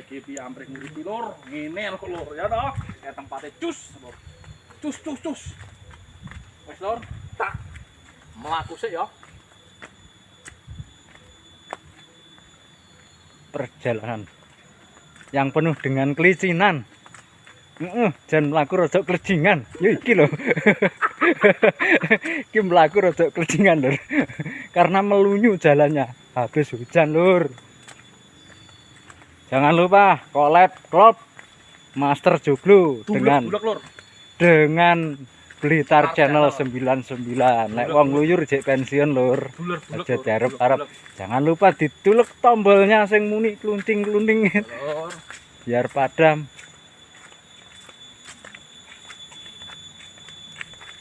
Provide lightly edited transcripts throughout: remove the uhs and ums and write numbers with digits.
iki piamprek nguripi lur, ngene lho lur ya toh. Kayak tempatnya cus, lur. Cus. Wes lur, tak mlaku sik ya. Perjalanan yang penuh dengan kelicinan. Jan mlaku rada kledingan. Ya iki lho. Iki mlaku rada kledingan lur. Karena melunyu jalannya. Habis hujan lur. Jangan lupa collab klub Master Joglo dengan Blitar Channel 99. Nek wong luyur jek pensiun lur. Aja diarep-arep. Jangan lupa ditulek tombolnya sing muni klunting-klunting. Biar padam.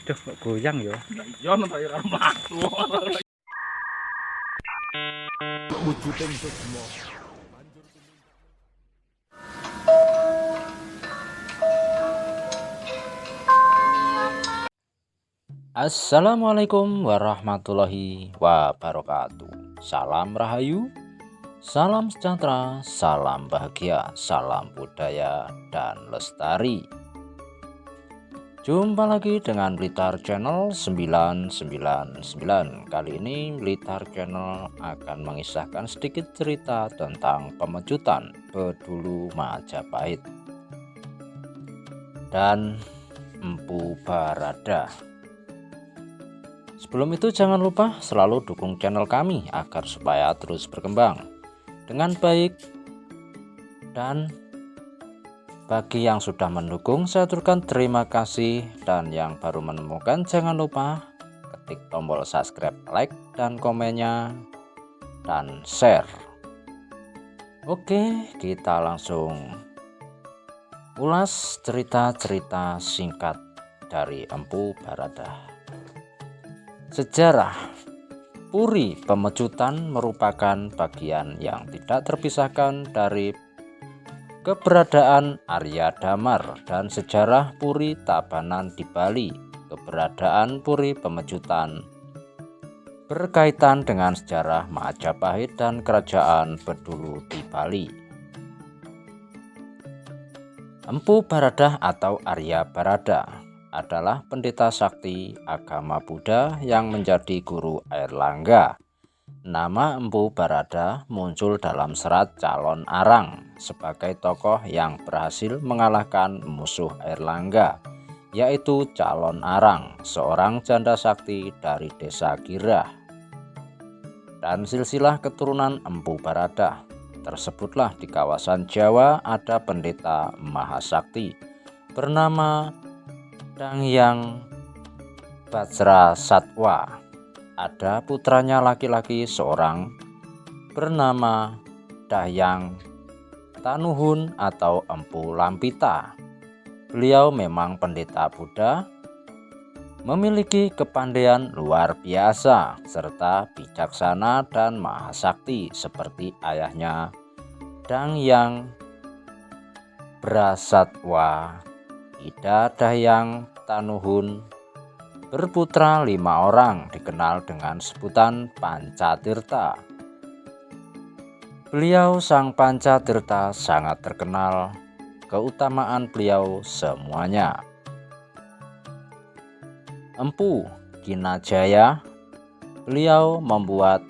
Duh kok goyang ya. Iya nang karo mlaku. Wujuding semua. Assalamualaikum warahmatullahi wabarakatuh. Salam Rahayu, salam sejahtera, salam bahagia, salam budaya dan lestari. Jumpa lagi dengan Blitar Channel 999. Kali ini Blitar Channel akan mengisahkan sedikit cerita tentang pemecutan Bedulu Majapahit dan Empu Barada. Sebelum itu jangan lupa selalu dukung channel kami agar supaya terus berkembang dengan baik. Dan bagi yang sudah mendukung saya aturkan terima kasih, dan yang baru menemukan jangan lupa ketik tombol subscribe, like dan komennya dan share. Oke, kita langsung ulas cerita-cerita singkat dari Empu Barada. Sejarah Puri Pemecutan merupakan bagian yang tidak terpisahkan dari keberadaan Arya Damar dan sejarah Puri Tabanan di Bali. Keberadaan Puri Pemecutan berkaitan dengan sejarah Majapahit dan Kerajaan Bedulu di Bali. Empu Barada atau Arya Barada adalah pendeta sakti agama Buddha yang menjadi guru Airlangga. Nama Empu Barada muncul dalam serat Calon Arang sebagai tokoh yang berhasil mengalahkan musuh Airlangga, yaitu Calon Arang, seorang janda sakti dari desa Girah. Dan silsilah keturunan Empu Barada tersebutlah di kawasan Jawa ada pendeta Mahasakti bernama Dangyang Bajrasatwa. Ada putranya laki-laki seorang bernama Dahyang Tanuhun atau Empu Lampita. Beliau memang pendeta Buddha, memiliki kepandaian luar biasa serta bijaksana dan mahasakti seperti ayahnya Dangyang Bajrasatwa. Ida Dahyang Tanuhun berputra 5 orang, dikenal dengan sebutan Pancatirta. Beliau sang Pancatirta sangat terkenal keutamaan beliau semuanya. Empu Kinajaya, beliau membuat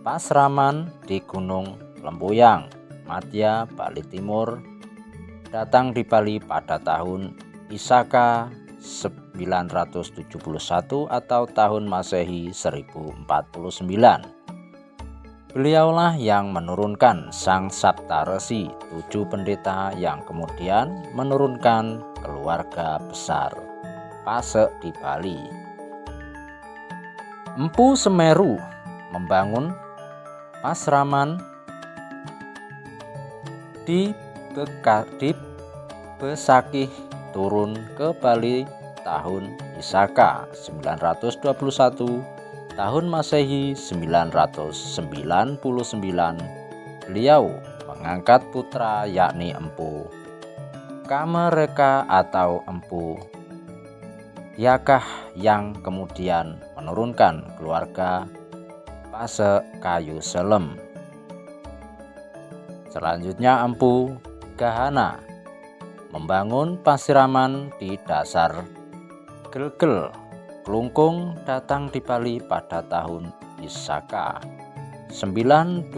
pasraman di Gunung Lempuyang, Madya, Bali Timur. Datang di Bali pada tahun Isaka 971 atau tahun Masehi 1049. Beliaulah yang menurunkan Sang Sapta Resi, 7 pendeta yang kemudian menurunkan keluarga besar Pasek di Bali. Empu Semeru membangun pasraman di Besakih, turun ke Bali tahun Isaka 921, tahun Masehi 999. Beliau mengangkat putra yakni Empu Kamereka atau Empu Yakah yang kemudian menurunkan keluarga Pasek Kayu Selem. Selanjutnya Empu Gahana membangun pasiraman di dasar Gelgel. Klungkung datang di Bali pada tahun Isaka 922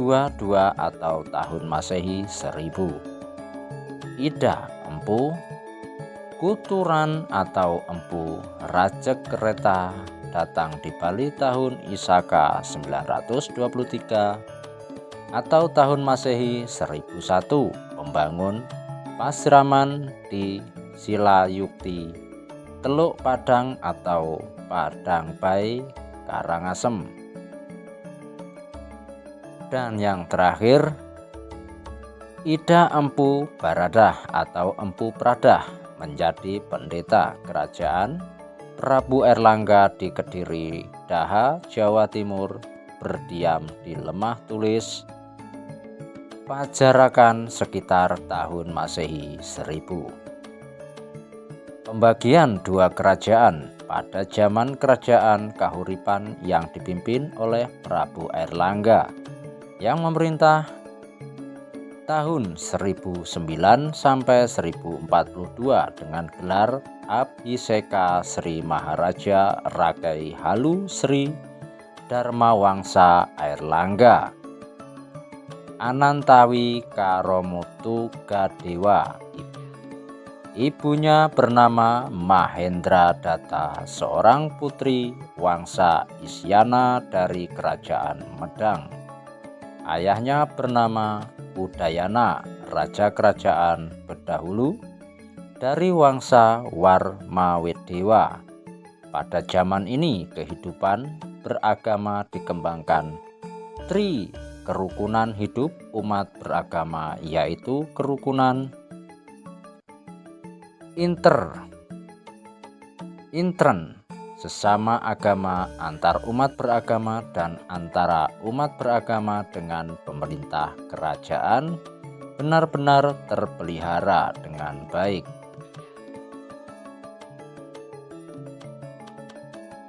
atau tahun Masehi 1000. Ida Empu Kuturan atau Empu Rajek Kereta datang di Bali tahun Isaka 923 atau tahun Masehi 1001, membangun pasiraman di Silayukti, Teluk Padang atau Padang Bay, Karangasem. Dan yang terakhir, Ida Empu Baradah atau Empu Pradah menjadi pendeta kerajaan Prabu Erlangga di Kediri, Daha, Jawa Timur, berdiam di Lemah Tulis, Pajarakan sekitar tahun Masehi 1000. Pembagian dua kerajaan pada zaman kerajaan Kahuripan yang dipimpin oleh Prabu Erlangga yang memerintah tahun 1009 sampai 1042 dengan gelar Abhiseka Sri Maharaja Rakai Halu Sri Dharmawangsa Airlangga Anantawi Karomutu Gadewa. Ibunya bernama Mahendra Datta, seorang putri Wangsa Isyana dari kerajaan Medang. Ayahnya bernama Udayana, raja kerajaan Bedahulu dari Wangsa Warmawedewa. Pada zaman ini kehidupan beragama dikembangkan tri kerukunan hidup umat beragama, yaitu kerukunan intern sesama agama, antar umat beragama, dan antara umat beragama dengan pemerintah kerajaan benar-benar terpelihara dengan baik.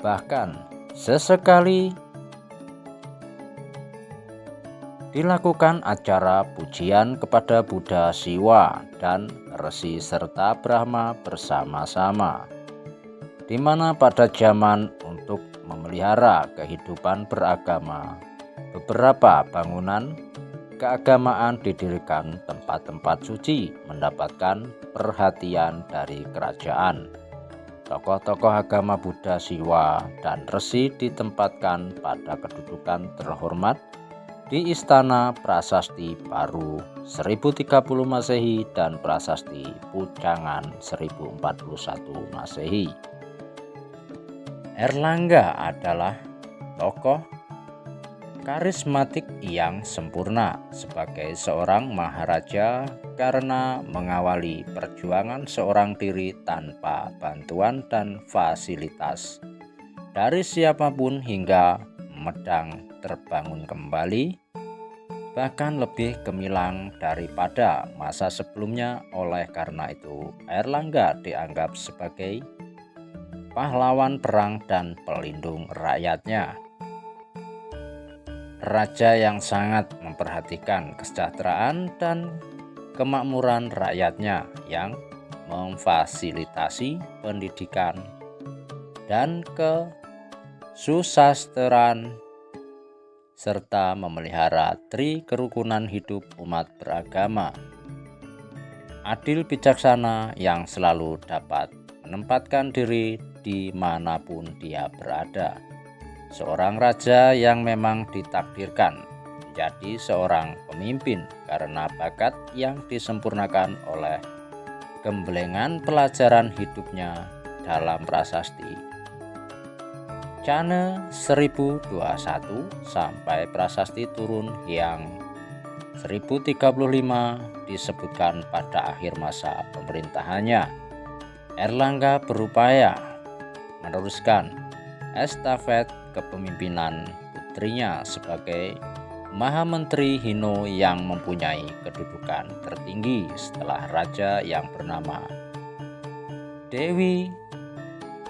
Bahkan sesekali dilakukan acara pujian kepada Buddha, Siwa, dan Resi serta Brahma bersama-sama, di mana pada zaman untuk memelihara kehidupan beragama, beberapa bangunan keagamaan didirikan, tempat-tempat suci mendapatkan perhatian dari kerajaan. Tokoh-tokoh agama Buddha, Siwa, dan Resi ditempatkan pada kedudukan terhormat di Istana Prasasti Baru 1030 Masehi dan Prasasti Pucangan 1041 Masehi. Erlangga adalah tokoh karismatik yang sempurna sebagai seorang maharaja karena mengawali perjuangan seorang diri tanpa bantuan dan fasilitas dari siapapun hingga Medang terbangun kembali, bahkan lebih gemilang daripada masa sebelumnya. Oleh karena itu, Erlangga dianggap sebagai pahlawan perang dan pelindung rakyatnya. Raja yang sangat memperhatikan kesejahteraan dan kemakmuran rakyatnya, yang memfasilitasi pendidikan dan kesusasteraan serta memelihara tri kerukunan hidup umat beragama. Adil bijaksana yang selalu dapat menempatkan diri dimanapun dia berada. Seorang raja yang memang ditakdirkan menjadi seorang pemimpin karena bakat yang disempurnakan oleh gemblengan pelajaran hidupnya dalam prasasti Cane 1021 sampai prasasti turun yang 1035 disebutkan pada akhir masa pemerintahannya. Erlangga berupaya meneruskan estafet kepemimpinan putrinya sebagai Mahamentri Hino yang mempunyai kedudukan tertinggi setelah raja yang bernama Dewi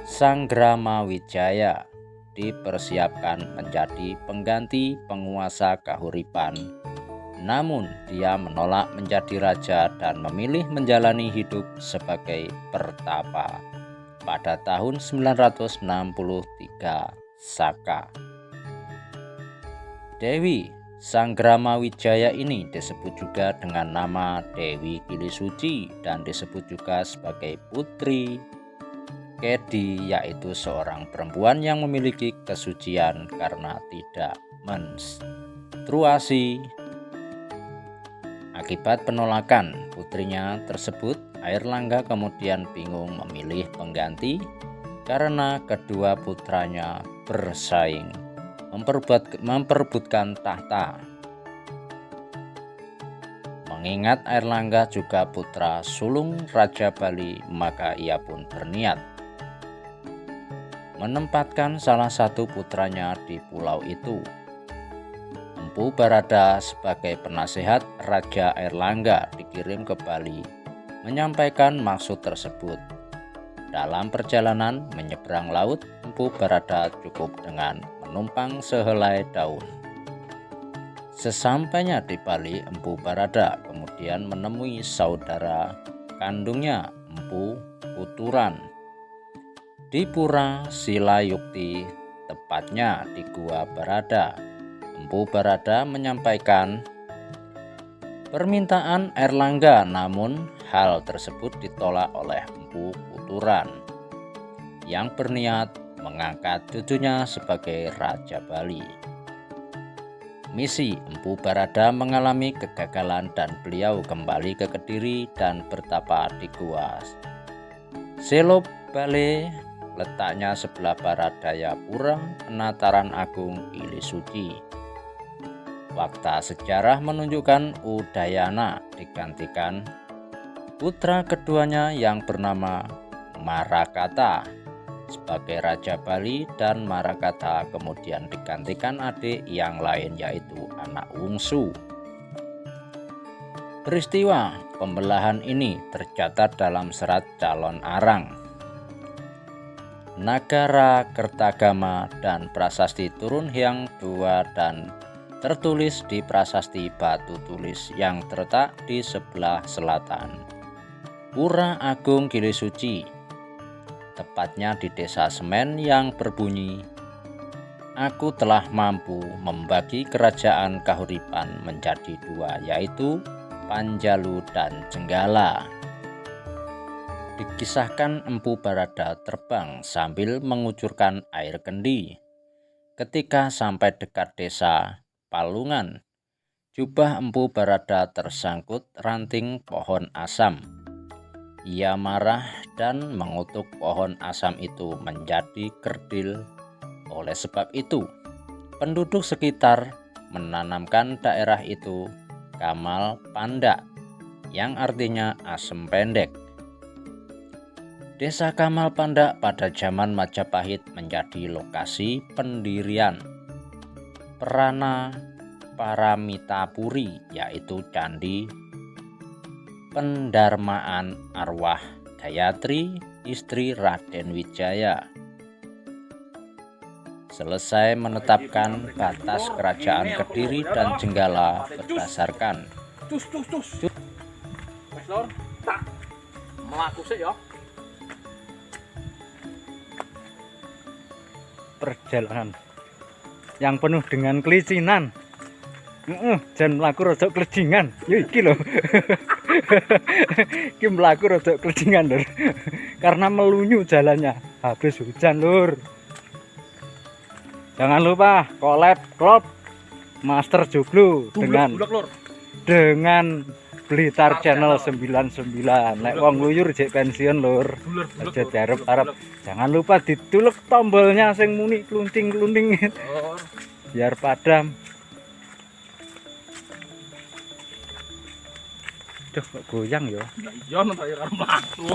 Sangramawijaya dipersiapkan menjadi pengganti penguasa Kahuripan Namun dia menolak menjadi raja dan memilih menjalani hidup sebagai pertapa pada tahun 963 Saka. Dewi Sanggrama Wijaya ini disebut juga dengan nama Dewi Kilisuci dan disebut juga sebagai putri Kedi, yaitu seorang perempuan yang memiliki kesucian karena tidak menstruasi. Akibat penolakan putrinya tersebut, Airlangga kemudian bingung memilih pengganti karena kedua putranya bersaing memperebutkan tahta. Mengingat Airlangga juga putra sulung Raja Bali, maka ia pun berniat menempatkan salah satu putranya di pulau itu. Empu Barada sebagai penasehat Raja Airlangga dikirim ke Bali menyampaikan maksud tersebut. Dalam perjalanan menyeberang laut, Empu Barada cukup dengan menumpang sehelai daun. Sesampainya di Bali, Empu Barada kemudian menemui saudara kandungnya, Empu Kuturan, di Pura Silayukti, tepatnya di Gua Barada. Empu Barada menyampaikan permintaan Airlangga, namun hal tersebut ditolak oleh Empu Kuturan yang berniat mengangkat cucunya sebagai Raja Bali. Misi Empu Barada mengalami kegagalan dan beliau kembali ke Kediri dan bertapa di Gua Selobale, letaknya sebelah barat daya Pura Penataran Agung Kilisuci. Fakta sejarah menunjukkan Udayana digantikan putra keduanya yang bernama Marakata sebagai Raja Bali, dan Marakata kemudian digantikan adik yang lain yaitu anak bungsu. Peristiwa pembelahan ini tercatat dalam serat Calon Arang, Nagara Kertagama, dan Prasasti Turun Hyang II, dan tertulis di Prasasti Batu Tulis yang terletak di sebelah selatan Pura Agung Kilisuci, tepatnya di Desa Semen, yang berbunyi, "Aku telah mampu membagi kerajaan Kahuripan menjadi dua, yaitu Panjalu dan Jenggala." Dikisahkan Empu Barada terbang sambil mengucurkan air kendi. Ketika sampai dekat desa Palungan, jubah Empu Barada tersangkut ranting pohon asam. Ia marah dan mengutuk pohon asam itu menjadi kerdil. Oleh sebab itu, penduduk sekitar menanamkan daerah itu Kamal Panda, yang artinya asem pendek. Desa Kamal Panda pada zaman Majapahit menjadi lokasi pendirian Prana Paramitapuri, yaitu candi pendarmaan arwah Gayatri, istri Raden Wijaya. Selesai menetapkan batas kerajaan Kediri dan Jenggala berdasarkan Wes lor, tak melaku sih ya. Perjalanan yang penuh dengan kelicinan. Jan mlaku rada klejingan. Yo iki lho. Iki mlaku rada klejingan, Lur. Karena melunyu jalannya. Habis hujan, Lur. Jangan lupa collab klub Master Joglo dengan Blitar Channel 99. Nek wong luyur jek pensiun, Lur. Aja diarep-arep. Jangan lupa ditulek tombolnya sing muni klunting-klunting biar padam. Duh, kok goyang ya? Iya, nonton karo mlaku.